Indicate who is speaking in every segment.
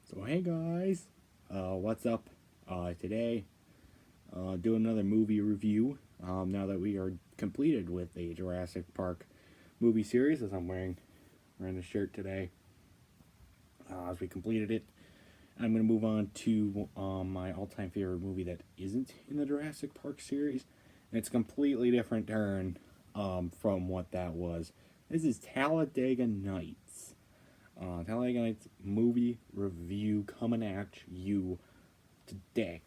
Speaker 1: So hey guys, what's up? Today, doing another movie review. Now that we are completed with the Jurassic Park movie series, as I'm wearing the shirt today, as we completed it, I'm gonna move on to my all-time favorite movie that isn't in the Jurassic Park series, and it's a completely different turn from what that was. This is Talladega Nights. Talladega Nights movie review coming at you today.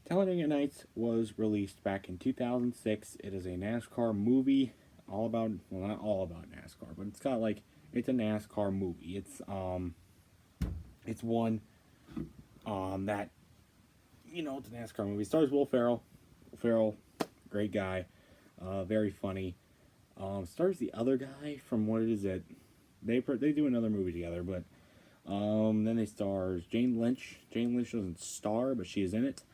Speaker 1: Talladega Nights was released back in 2006. It is a NASCAR movie, all about, well, not all about NASCAR, but it's a NASCAR movie. It's one that, it's a NASCAR movie. It stars Will Ferrell. Will Ferrell, great guy, very funny. Stars the other guy from what is it? They do another movie together, but then they stars Jane Lynch. Jane Lynch doesn't star, but she is in it.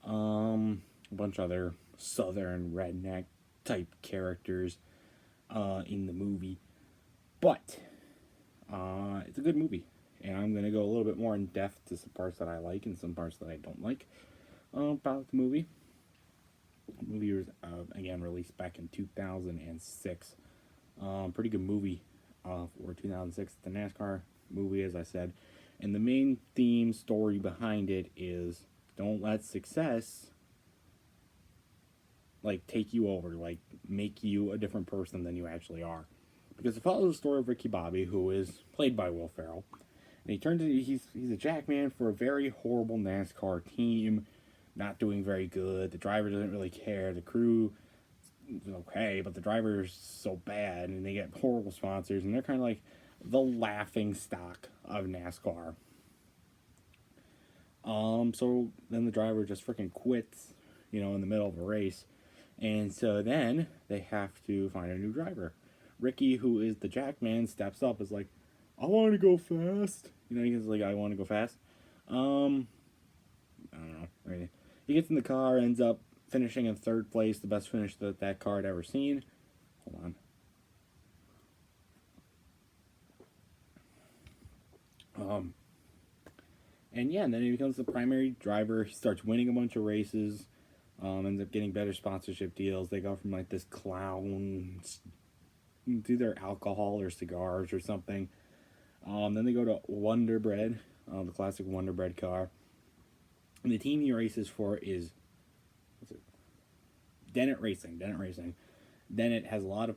Speaker 1: A bunch of other southern redneck type characters in the movie, but it's a good movie, and I'm gonna go a little bit more in depth to some parts that I like and some parts that I don't like about the movie. The movie was again released back in 2006. Pretty good movie for 2006. The NASCAR movie, as I said, and the main theme story behind it is don't let success take you over, make you a different person than you actually are. Because it follows the story of Ricky Bobby, who is played by Will Ferrell, and he's a jackman for a very horrible NASCAR team, not doing very good. The driver doesn't really care. The crew is okay, but the driver's so bad, and they get horrible sponsors, and they're kind of like the laughing stock of NASCAR. So then the driver just freaking quits, in the middle of a race, and so then they have to find a new driver. Ricky, who is the jackman, steps up, is like, "I want to go fast." He's like, "I want to go fast." I don't know. Right? He gets in the car, ends up finishing in third place, the best finish that car had ever seen. Hold on. And then he becomes the primary driver. He starts winning a bunch of races. Ends up getting better sponsorship deals. They go from this clown to their alcohol or cigars or something. Then they go to Wonder Bread, the classic Wonder Bread car. And the team he races for is Dennett Racing. Dennett has a lot of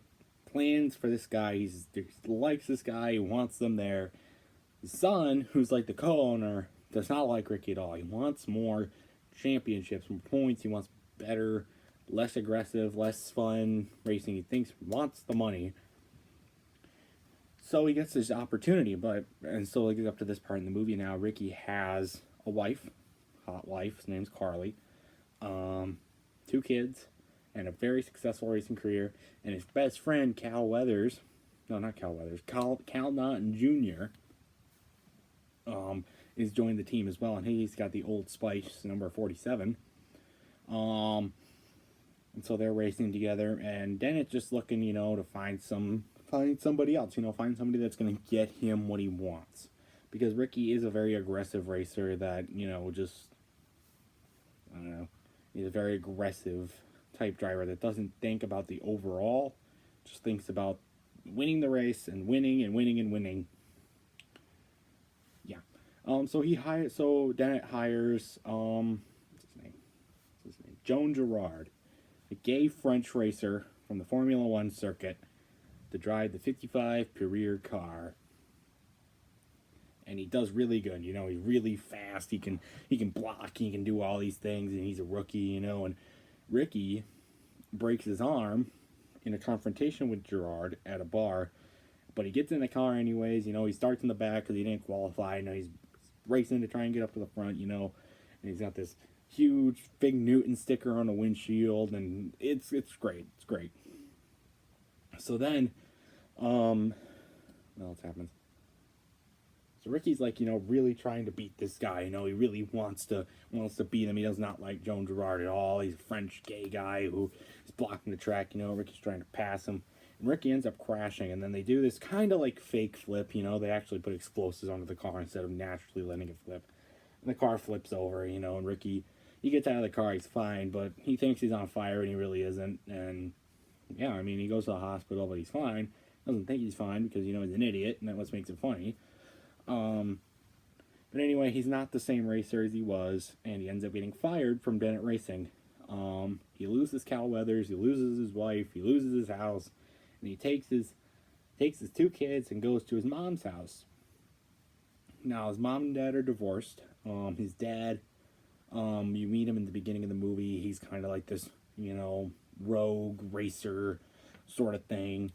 Speaker 1: plans for this guy. He likes this guy. He wants them there. His son, who's like the co-owner, does not like Ricky at all. He wants more championships, more points. He wants better, less aggressive, less fun racing. He wants the money. So he gets this opportunity, and so it gets up to this part in the movie now. Ricky has a wife, hot wife. His name's Carly. 2 kids, and a very successful racing career. And his best friend, Cal Naughton Jr., is joined the team as well, and he's got the Old Spice number 47. And so they're racing together, and Dennett's just looking, to find somebody else, find somebody that's going to get him what he wants. Because Ricky is a very aggressive racer that, just, I don't know, he's a very aggressive type driver that doesn't think about the overall, just thinks about winning the race and winning and winning and winning. Yeah. So Dennett hires, what's his name? Joan Girard, a gay French racer from the Formula One circuit, to drive the 55 Perrier car. And he does really good, he's really fast, he can block, he can do all these things, and he's a rookie, and Ricky breaks his arm in a confrontation with Girard at a bar, but he gets in the car anyways. He starts in the back because he didn't qualify. He's racing to try and get up to the front, and he's got this huge Big Newton sticker on the windshield, and it's great. It's great. So then, what else happens? So Ricky's really trying to beat this guy. He really wants to beat him. He does not like Joan Girard at all. He's a French gay guy who is blocking the track. Ricky's trying to pass him. Ricky ends up crashing, and then they do this kind of like fake flip. They actually put explosives onto the car instead of naturally letting it flip. And the car flips over, and Ricky, he gets out of the car, he's fine, but he thinks he's on fire, and he really isn't. And yeah, I mean, he goes to the hospital, but he's fine. Doesn't think he's fine because, he's an idiot, and that's what makes it funny. But anyway, he's not the same racer as he was, and he ends up getting fired from Bennett Racing. He loses Cal Weathers, he loses his wife, he loses his house, and he takes his 2 kids and goes to his mom's house. Now, his mom and dad are divorced. His dad, you meet him in the beginning of the movie. He's kind of like this, rogue racer sort of thing.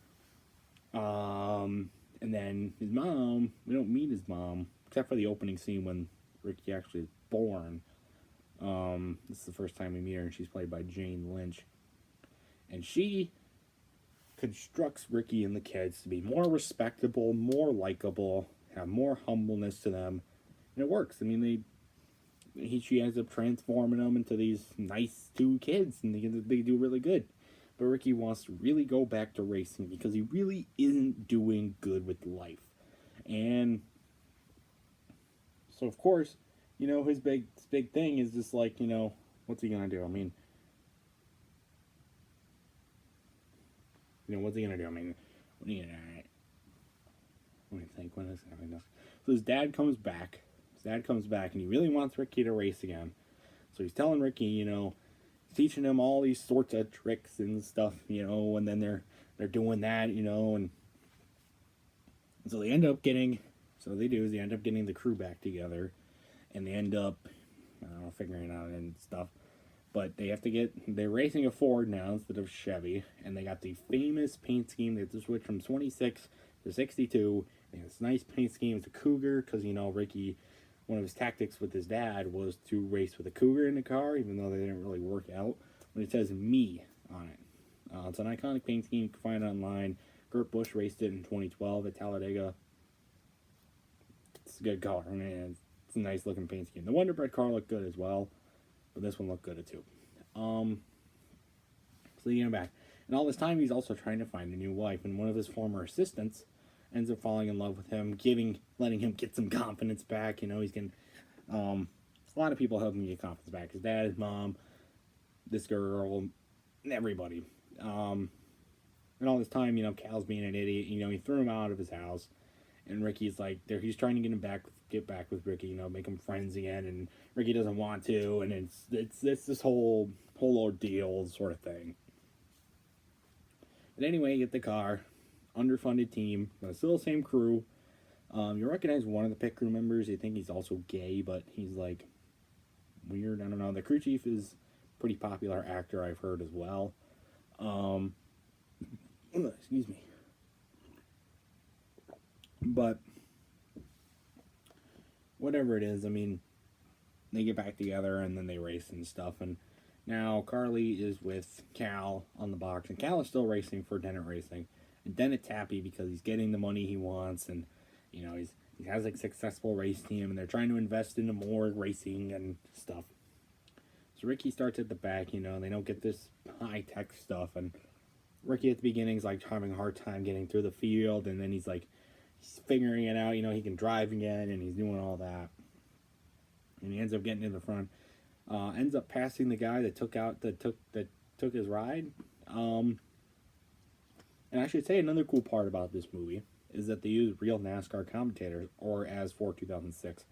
Speaker 1: And then his mom, we don't meet his mom, except for the opening scene when Ricky actually is born. This is the first time we meet her, and she's played by Jane Lynch. And she constructs Ricky and the kids to be more respectable, more likable, have more humbleness to them, and it works. I mean, she ends up transforming them into these nice 2 kids, and they do really good. But Ricky wants to really go back to racing because he really isn't doing good with life. And so, of course, his big thing is just like, what's he gonna do? I mean, what's he gonna do? I mean, what are you gonna do? Let me think, when is happening? So his dad comes back. And he really wants Ricky to race again. So he's telling Ricky, teaching him all these sorts of tricks and stuff, and then they're doing that, and so they end up getting the crew back together, and they end up, figuring it out and stuff. But they're racing a Ford now instead of Chevy, and they got the famous paint scheme. They have to switch from 26 to 62. They have this nice paint scheme. It's a Cougar, because, Ricky, one of his tactics with his dad was to race with a Cougar in the car, even though they didn't really work out. But it says "me" on it. It's an iconic paint scheme. You can find it online. Kurt Busch raced it in 2012 at Talladega. It's a good car. I mean, it's a nice looking paint scheme. The Wonder Bread car looked good as well, but this one looked good too. So they get him back. And all this time, he's also trying to find a new wife. And one of his former assistants ends up falling in love with him, letting him get some confidence back. He's getting a lot of people helping him get confidence back. His dad, his mom, this girl, everybody. And all this time, Cal's being an idiot. He threw him out of his house, and Ricky's like, he's trying to get back with Ricky. Make them friends again, and Ricky doesn't want to, and it's this whole ordeal sort of thing. But anyway, you get the car. Underfunded team, but still the same crew. You recognize one of the pit crew members. You think he's also gay, but he's like weird. I don't know. The crew chief is a pretty popular actor, I've heard as well. Excuse me. But whatever it is, I mean, they get back together and then they race and stuff. And now Carly is with Cal on the box, and Cal is still racing for Bennett Racing. And Dennett's happy because he's getting the money he wants, and he has a successful race team, and they're trying to invest into more racing and stuff. So Ricky starts at the back, they don't get this high-tech stuff, and Ricky at the beginning is like having a hard time getting through the field, and then he's figuring it out, he can drive again, and he's doing all that. And he ends up getting to the front, ends up passing the guy that took his ride. And I should say another cool part about this movie is that they use real NASCAR commentators, or as for 2006.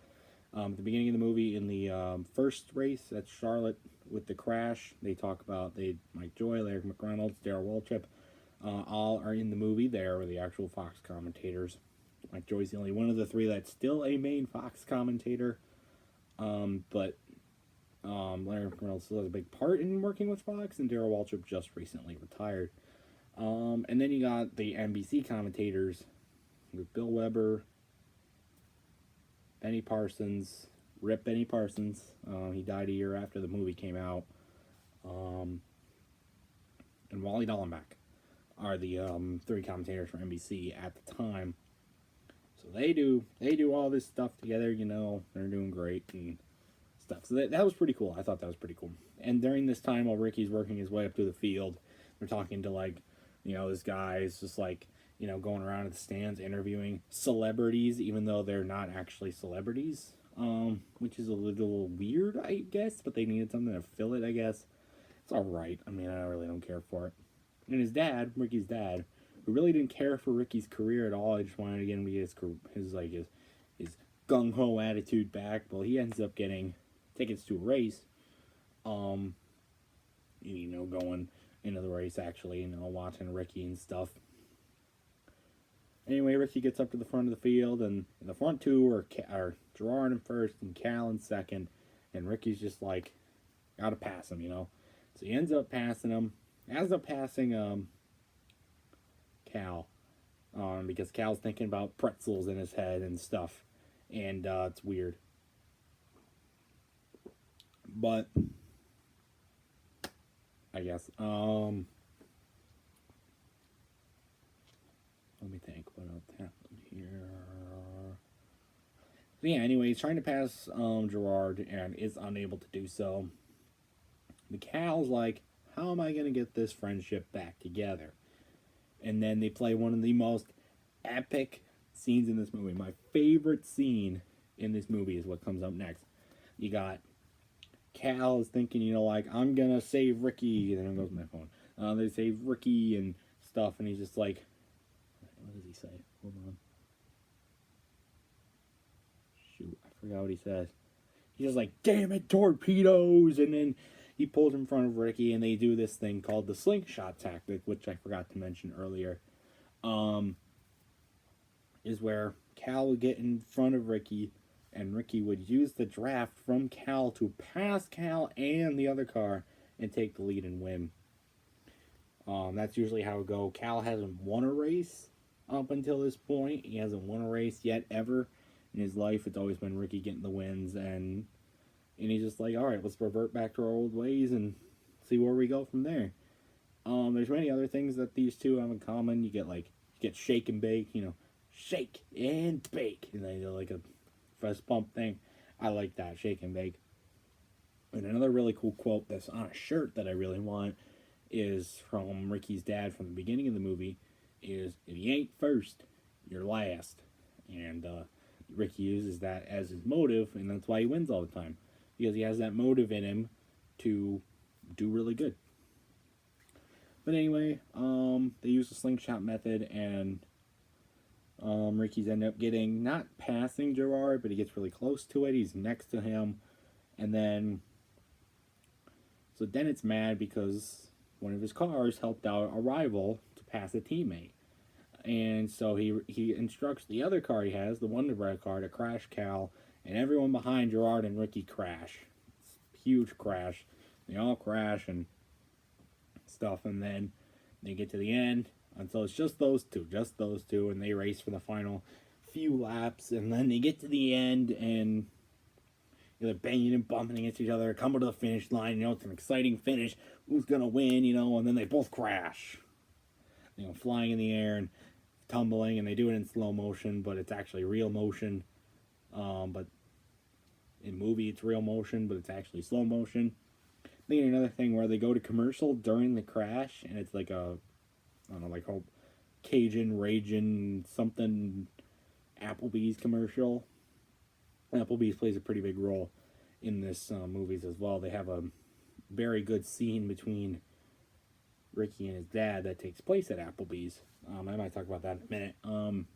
Speaker 1: At the beginning of the movie, in the first race at Charlotte with the crash, they talk about Mike Joy, Larry McReynolds, Darrell Waltrip, all are in the movie. There were the actual Fox commentators. Mike Joy's the only one of the 3 that's still a main Fox commentator. But Larry McReynolds still has a big part in working with Fox, and Darrell Waltrip just recently retired. And then you got the NBC commentators with Bill Weber, Benny Parsons, Rip Benny Parsons. He died a year after the movie came out. And Wally Dallenbach are the 3 commentators for NBC at the time. So they do all this stuff together. They're doing great and stuff. So that was pretty cool. I thought that was pretty cool. And during this time, while Ricky's working his way up to the field, they're talking to This guy is just like, going around at the stands interviewing celebrities, even though they're not actually celebrities, which is a little weird, I guess, but they needed something to fill it, I guess. It's alright. I mean, I really don't care for it. And his dad, Ricky's dad, who really didn't care for Ricky's career at all, I just wanted to get him to get his gung ho attitude back. Well, he ends up getting tickets to a race, going into the race actually, watching Ricky and stuff. Anyway, Ricky gets up to the front of the field, and the front two are Gerard in first and Cal in second, and Ricky's just like, gotta pass him, So he ends up passing him. Cal, because Cal's thinking about pretzels in his head and stuff, and it's weird. But I guess let me think what else happened here. So yeah, anyway, he's trying to pass Gerard and is unable to do so. The Cal's like, how am I going to get this friendship back together? And then they play one of the most epic scenes in this movie. My favorite scene in this movie is what comes up next. You got Cal is thinking, I'm going to save Ricky. And then goes my phone. They save Ricky and stuff. And he's just like, what does he say? Hold on. Shoot, I forgot what he says. He's just like, damn it, torpedoes. And then he pulls in front of Ricky, and they do this thing called the slingshot tactic, which I forgot to mention earlier. Is where Cal would get in front of Ricky, and Ricky would use the draft from Cal to pass Cal and the other car and take the lead and win. That's usually how it goes. Cal hasn't won a race up until this point. He hasn't won a race yet ever in his life. It's always been Ricky getting the wins, and he's just like, all right, let's revert back to our old ways and see where we go from there. There's many other things that these two have in common. You get shake and bake, shake and bake, and they do like a fist pump thing. I like that, shake and bake. And another really cool quote that's on a shirt that I really want is from Ricky's dad from the beginning of the movie, is, if you ain't first, you're last. And Ricky uses that as his motive, and that's why he wins all the time. Because he has that motive in him to do really good. But anyway, they use the slingshot method, and Ricky's end up getting, not passing Gerard, but he gets really close to it. He's next to him. And then, so then it's mad because one of his cars helped out a rival to pass a teammate. And so he instructs the other car he has, the Wonder Bread car, to crash Cal, and everyone behind Gerard and Ricky crash. It's a huge crash. They all crash and stuff, and then they get to the end, and so it's just those two, and they race for the final few laps, and then they get to the end, and they're banging and bumping against each other, coming to the finish line, it's an exciting finish, who's gonna win, and then they both crash. Flying in the air and tumbling, and they do it in slow motion, but it's actually real motion. But in movie it's real motion, but it's actually slow motion. Then another thing where they go to commercial during the crash, and it's like a, I don't know, like a Cajun, Ragin, something Applebee's commercial. Applebee's plays a pretty big role in this movies as well. They have a very good scene between Ricky and his dad that takes place at Applebee's. I might talk about that in a minute.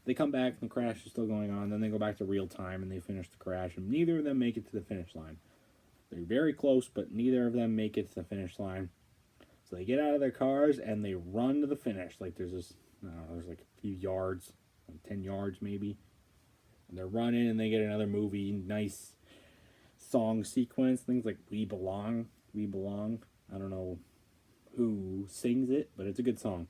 Speaker 1: They come back and the crash is still going on. Then they go back to real time and they finish the crash. And neither of them make it to the finish line. They're very close, but neither of them make it to the finish line. So they get out of their cars and they run to the finish. Like there's this, I don't know, there's like a few yards, like 10 yards maybe. And they're running and they get another movie, nice song sequence. Things like We Belong, We Belong. I don't know who sings it, but it's a good song.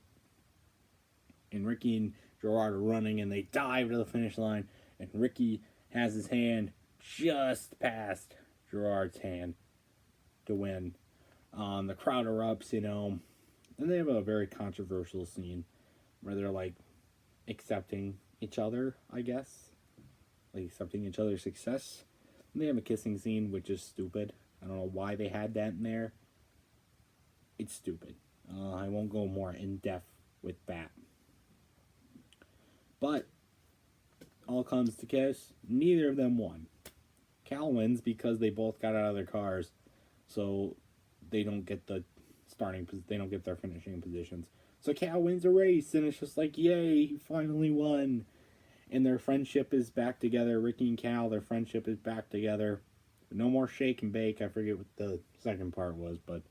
Speaker 1: And Ricky and Gerard are running and they dive to the finish line, and Ricky has his hand just past Gerard's hand to win. The crowd erupts, and they have a very controversial scene where they're like accepting each other, I guess, like accepting each other's success. And they have a kissing scene, which is stupid. I don't know why they had that in there. It's stupid. I won't go more in depth with that. But all comes to kiss, neither of them won. Cal wins because they both got out of their cars, so they don't get the they don't get their finishing positions. So Cal wins a race, and it's just like, yay, he finally won. And their friendship is back together. Ricky and Cal, their friendship is back together. No more shake and bake. I forget what the second part was, but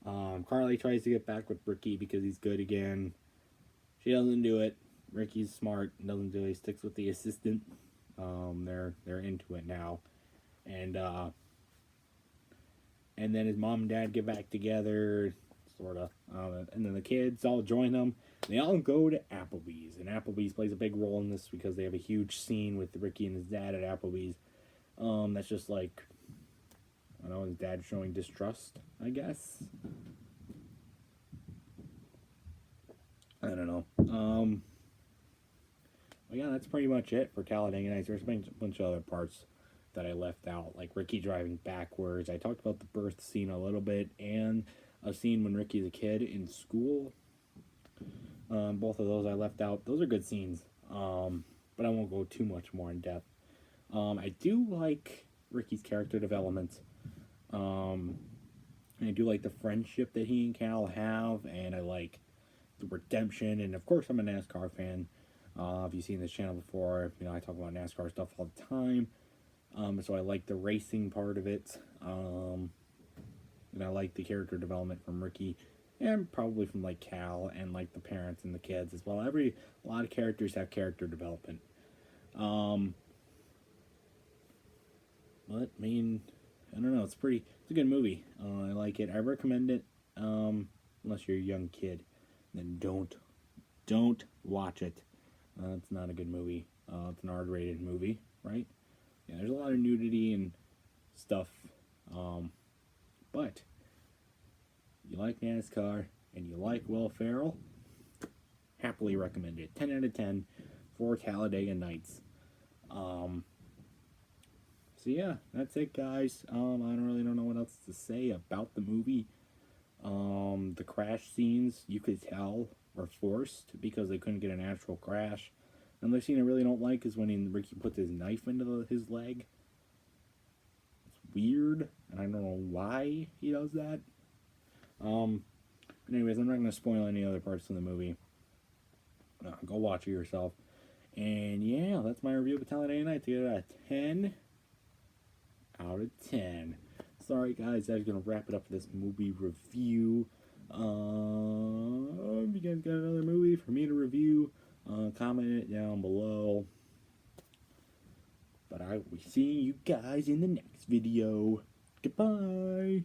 Speaker 1: Carly tries to get back with Ricky because he's good again. She doesn't do it. Ricky's smart, doesn't do it. He sticks with the assistant. They're into it now, and then his mom and dad get back together, sort of, and then the kids all join them. They all go to Applebee's, and Applebee's plays a big role in this because they have a huge scene with Ricky and his dad at Applebee's. That's just like, I don't know, his dad showing distrust, I guess. I don't know. But yeah, that's pretty much it for Talladega Nights. There's been a bunch of other parts that I left out, like Ricky driving backwards. I talked about the birth scene a little bit, and a scene when Ricky's a kid in school. Both of those I left out. Those are good scenes, but I won't go too much more in depth. I do like Ricky's character development. I do like the friendship that he and Cal have, and I like the redemption. And of course, I'm a NASCAR fan. If you've seen this channel before, you know I talk about NASCAR stuff all the time. So I like the racing part of it. And I like the character development from Ricky, and probably from like Cal and like the parents and the kids as well. A lot of characters have character development. But I mean, I don't know. It's a good movie. I like it. I recommend it. Unless you're a young kid, then don't watch it. It's not a good movie. It's an R-rated movie, right? Yeah, there's a lot of nudity and stuff. But you like NASCAR and you like Will Ferrell, happily recommend it. 10 out of 10 for Talladega Nights. So yeah, that's it, guys. I don't know what else to say about the movie. The crash scenes, you could tell, were forced because they couldn't get an actual crash. Another scene I really don't like is when Ricky puts his knife into his leg. It's weird, and I don't know why he does that. Anyways, I'm not going to spoil any other parts of the movie. Go watch it yourself. And yeah, that's my review of Talladega Nights. I give it a 10 out of 10. Sorry guys, I was going to wrap it up for this movie review. If you guys got another movie for me to review, comment it down below. But I will see you guys in the next video. Goodbye.